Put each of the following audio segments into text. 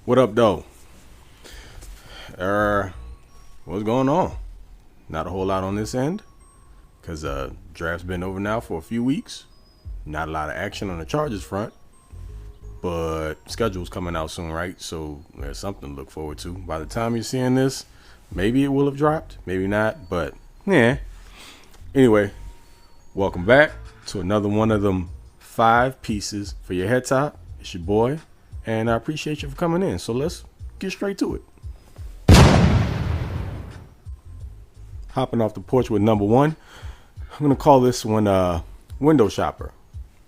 What up, though? Uh, what's going on? Not a whole lot on this end, because draft's been over now for a few weeks. Not a lot of action on the Chargers front, but schedule's coming out soon, right? So there's something to look forward to. By the time you're seeing this, maybe it will have dropped, maybe not, but yeah. Anyway, welcome back to another one of them 5 pieces for your head top. It's your boy, and I appreciate you for coming in. So let's get straight to it. Hopping off the porch with number 1. I'm going to call this one Window Shopper.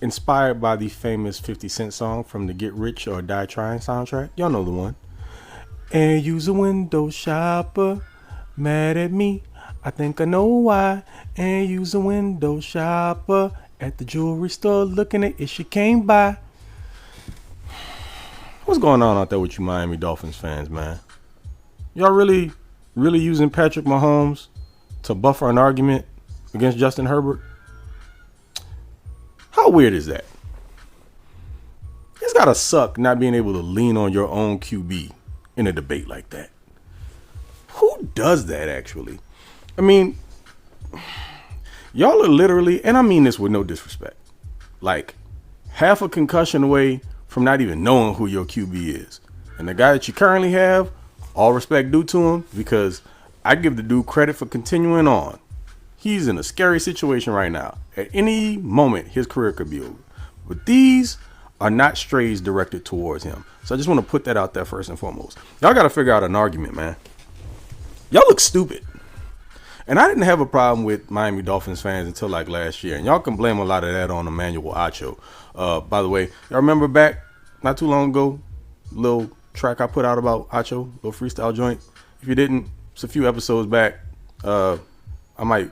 Inspired by the famous 50 Cent song from the Get Rich or Die Trying soundtrack. Y'all know the one. And use a window shopper. Mad at me. I think I know why. And use a window shopper. At the jewelry store looking at it she came by. What's going on out there with you Miami Dolphins fans, man? Y'all really using Patrick Mahomes to buffer an argument against Justin Herbert? How weird is that? It's gotta suck not being able to lean on your own QB in a debate like that. Who does that, actually? I mean, y'all are literally, and I mean this with no disrespect, like half a concussion away from not even knowing who your QB is. And the guy that you currently have, all respect due to him, because I give the dude credit for continuing on. He's in a scary situation right now. At any moment, his career could be over. But these are not strays directed towards him. So I just want to put that out there first and foremost. Y'all got to figure out an argument, man. Y'all look stupid. And I didn't have a problem with Miami Dolphins fans until like last year. And y'all can blame a lot of that on Emmanuel Acho. By the way, y'all remember back not too long ago, little track I put out about Acho, little freestyle joint. If you didn't, it's a few episodes back. I might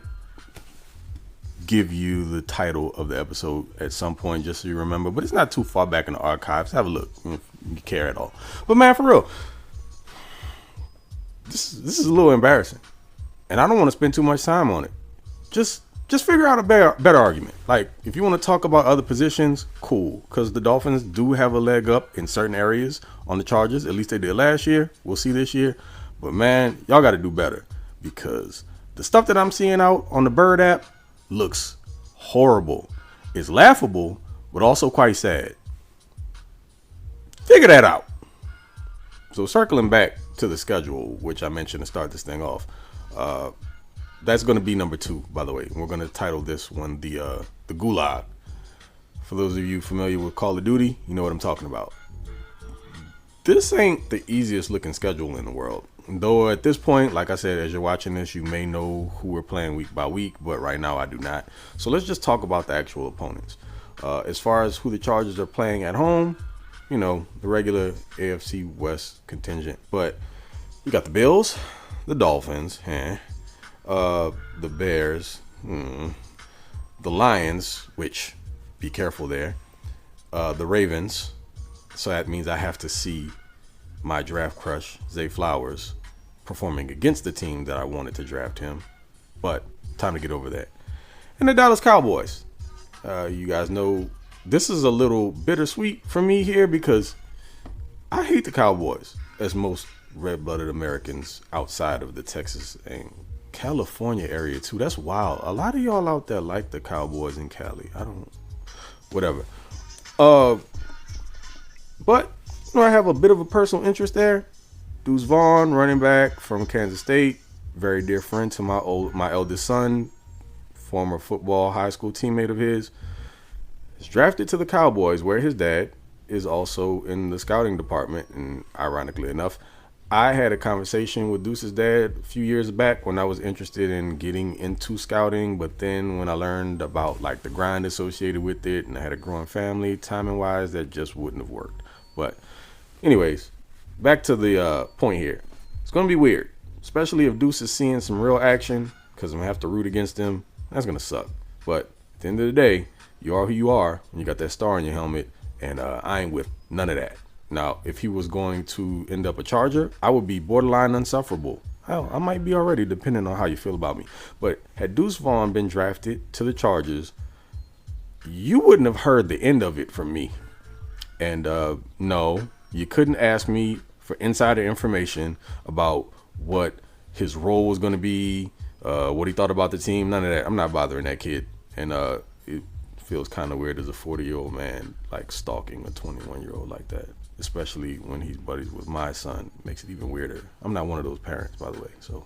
give you the title of the episode at some point just so you remember. But it's not too far back in the archives. Have a look if you care at all. But man, for real, this is a little embarrassing. And I don't want to spend too much time on it. Just figure out a better argument. Like, if you want to talk about other positions, cool. Because the Dolphins do have a leg up in certain areas on the Chargers. At least they did last year. We'll see this year. But, man, y'all got to do better. Because the stuff that I'm seeing out on the Bird app looks horrible. It's laughable, but also quite sad. Figure that out. So, circling back to the schedule, which I mentioned to start this thing off. That's going to be number 2, by the way. We're going to title this one the Gulag. For those of you familiar with Call of Duty, you know what I'm talking about. This ain't the easiest looking schedule in the world. Though at this point, like I said, as you're watching this, you may know who we're playing week by week, but right now I do not. So let's just talk about the actual opponents. As far as who the Chargers are playing at home, you know, the regular AFC West contingent. But you got the Bills, the Dolphins, the Bears, the Lions, which, be careful there, the Ravens. So that means I have to see my draft crush, Zay Flowers, performing against the team that I wanted to draft him. But time to get over that. And the Dallas Cowboys. You guys know this is a little bittersweet for me here because I hate the Cowboys, as most red-blooded Americans outside of the Texas and California area too. That's wild. A lot of y'all out there like the Cowboys in Cali. Whatever. But you know, I have a bit of a personal interest there. Deuce Vaughn, running back from Kansas State, very dear friend to my eldest son, former football high school teammate of his, is drafted to the Cowboys, where his dad is also in the scouting department. And ironically enough, I had a conversation with Deuce's dad a few years back when I was interested in getting into scouting, but then when I learned about like the grind associated with it and I had a growing family, timing wise, that just wouldn't have worked. But anyways, back to the point here. It's going to be weird, especially if Deuce is seeing some real action, because I'm going to have to root against him. That's going to suck. But at the end of the day, you are who you are, and you got that star in your helmet, and I ain't with none of that. Now, if he was going to end up a Charger, I would be borderline insufferable. Hell, I might be already, depending on how you feel about me. But had Deuce Vaughn been drafted to the Chargers, you wouldn't have heard the end of it from me. And no, you couldn't ask me for insider information about what his role was going to be, what he thought about the team. None of that. I'm not bothering that kid. And it feels kind of weird as a 40-year-old man like stalking a 21-year-old like that, especially when he's buddies with my son. Makes it even weirder. I'm not one of those parents, by the way. So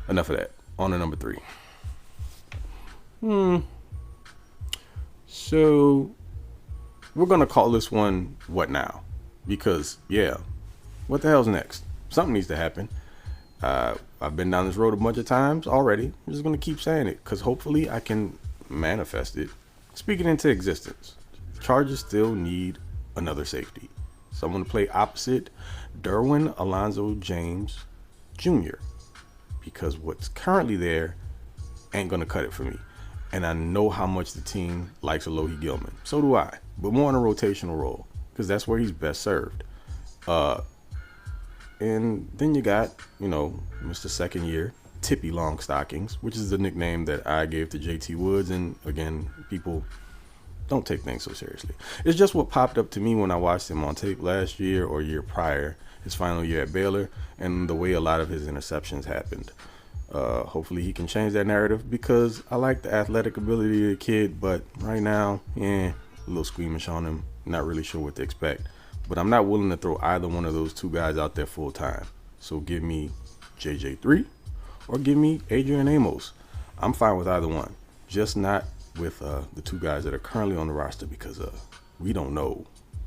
enough of that. On to number 3. So we're going to call this one What Now? Because, yeah, what the hell's next? Something needs to happen. I've been down this road a bunch of times already. I'm just going to keep saying it because hopefully I can manifest it. Speaking into existence. Chargers still need another safety. Someone to play opposite Derwin Alonzo James Jr. Because what's currently there ain't going to cut it for me. And I know how much the team likes Alohi Gilman. So do I. But more in a rotational role. Because that's where he's best served. And then you got, Mr. Second Year, Tippy Longstockings, which is the nickname that I gave to JT Woods. And again, people don't take things so seriously. It's just what popped up to me when I watched him on tape last year or year prior, his final year at Baylor, and the way a lot of his interceptions happened. Hopefully he can change that narrative because I like the athletic ability of the kid, but right now, a little squeamish on him. Not really sure what to expect. But I'm not willing to throw either one of those two guys out there full time. So give me JJ3 or give me Adrian Amos. I'm fine with either one. Just not with the two guys that are currently on the roster because we don't know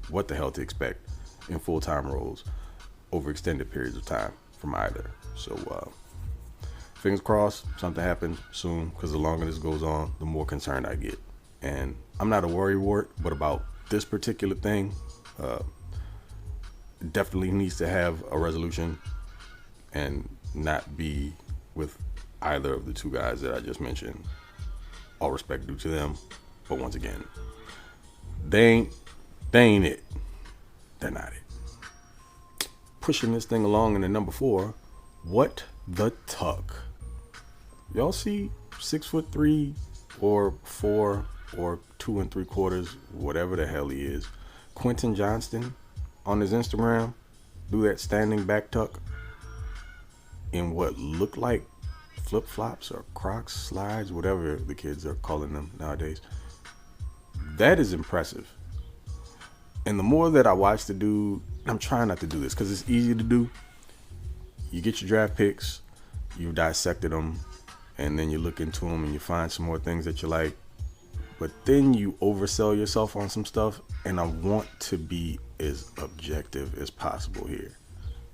what the hell to expect in full-time roles over extended periods of time from either. So fingers crossed something happens soon because the longer this goes on, the more concerned I get. And I'm not a worrywart, but about this particular thing, definitely needs to have a resolution and not be with either of the two guys that I just mentioned. All respect due to them, but once again, they ain't it. They're not it. Pushing this thing along in the number 4, What the Tuck? Y'all see 6'3" or 4 or 2 3/4, whatever the hell he is, Quentin Johnston on his Instagram do that standing back tuck in what look like flip-flops or Crocs, slides, whatever the kids are calling them nowadays. That is impressive. And the more that I watch the dude, I'm trying not to do this because it's easy to do. You get your draft picks, you dissected them, and then you look into them and you find some more things that you like. But then you oversell yourself on some stuff, and I want to be as objective as possible here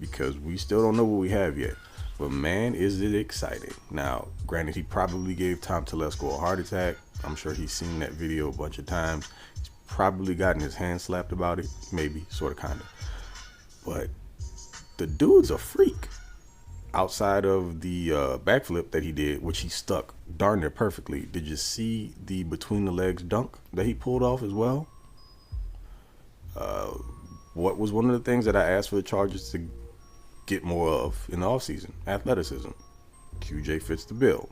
because we still don't know what we have yet. But man, is it exciting. Now, granted, he probably gave Tom Telesco a heart attack. I'm sure he's seen that video a bunch of times. He's probably gotten his hand slapped about it. Maybe, sort of, kind of. But the dude's a freak. Outside of the backflip that he did, which he stuck darn near perfectly. Did you see the between the legs dunk that he pulled off as well? What was one of the things that I asked for the Chargers to get more of in the offseason? Athleticism. QJ fits the bill.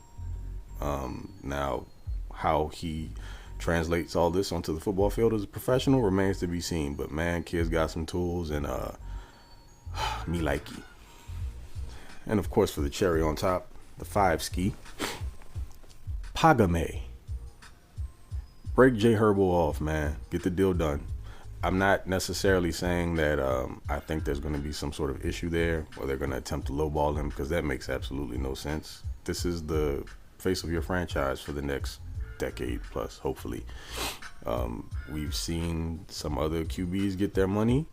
Now, how he translates all this onto the football field as a professional remains to be seen. But man, kid's got some tools, and me likey. And of course, for the cherry on top, the 5 ski, Pagame. Break Jay Herbo off, man. Get the deal done. I'm not necessarily saying that I think there's going to be some sort of issue there or they're going to attempt to lowball him because that makes absolutely no sense. This is the face of your franchise for the next decade plus, hopefully. We've seen some other QBs get their money.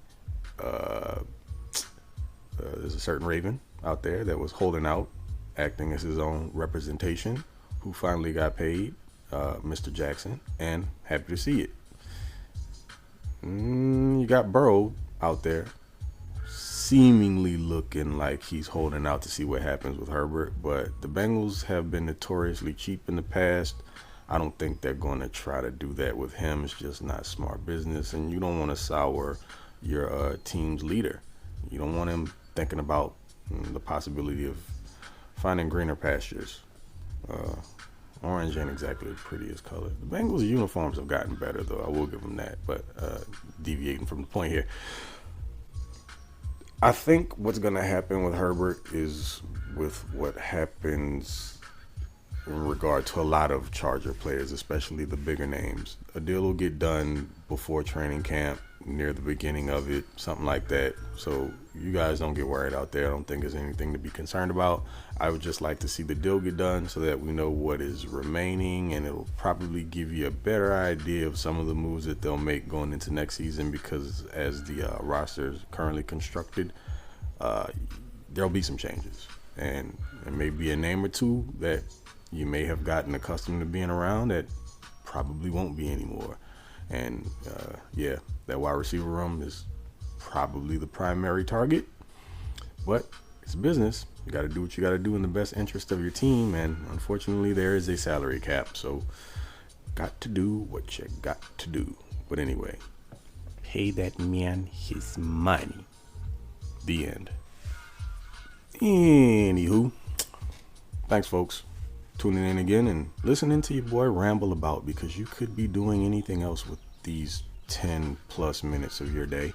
There's a certain Raven out there that was holding out, acting as his own representation, who finally got paid, Mr. Jackson, and happy to see it. You got Burrow out there seemingly looking like he's holding out to see what happens with Herbert, but the Bengals have been notoriously cheap in the past. I don't think they're going to try to do that with him. It's just not smart business, and you don't want to sour your team's leader. You don't want him thinking about the possibility of finding greener pastures. Orange ain't exactly the prettiest color. The Bengals' uniforms have gotten better, though. I will give them that, but deviating from the point here. I think what's going to happen with Herbert is with what happens in regard to a lot of Charger players, especially the bigger names. A deal will get done before training camp, near the beginning of it, something like that. So you guys don't get worried out there. I don't think there's anything to be concerned about. I would just like to see the deal get done so that we know what is remaining, and it'll probably give you a better idea of some of the moves that they'll make going into next season, because as the roster is currently constructed, there'll be some changes, and there may be a name or two that you may have gotten accustomed to being around that probably won't be anymore. And yeah, that wide receiver room is probably the primary target, but it's business. You got to do what you got to do in the best interest of your team, and unfortunately there is a salary cap, so got to do what you got to do. But anyway, pay that man his money. The end. Anywho, thanks folks tuning in again and listening to your boy ramble about, because you could be doing anything else with these 10 plus minutes of your day,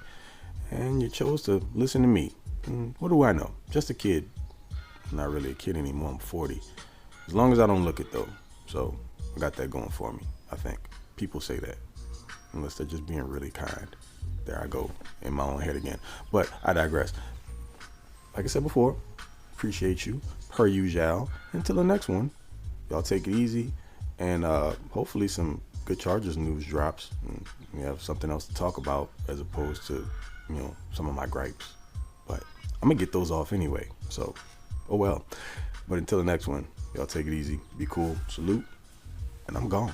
and you chose to listen to me. And what do I know? Just a kid. I'm not really a kid anymore. I'm 40. As long as I don't look it though. So I got that going for me, I think. People say that, unless they're just being really kind. There I go in my own head again. But I digress. Like I said before, appreciate you per usual. Until the next one, y'all take it easy, and hopefully some good Chargers news drops, and we have something else to talk about as opposed to, some of my gripes. But I'm gonna get those off anyway, so oh well. But until the next one, y'all take it easy, be cool, salute, and I'm gone.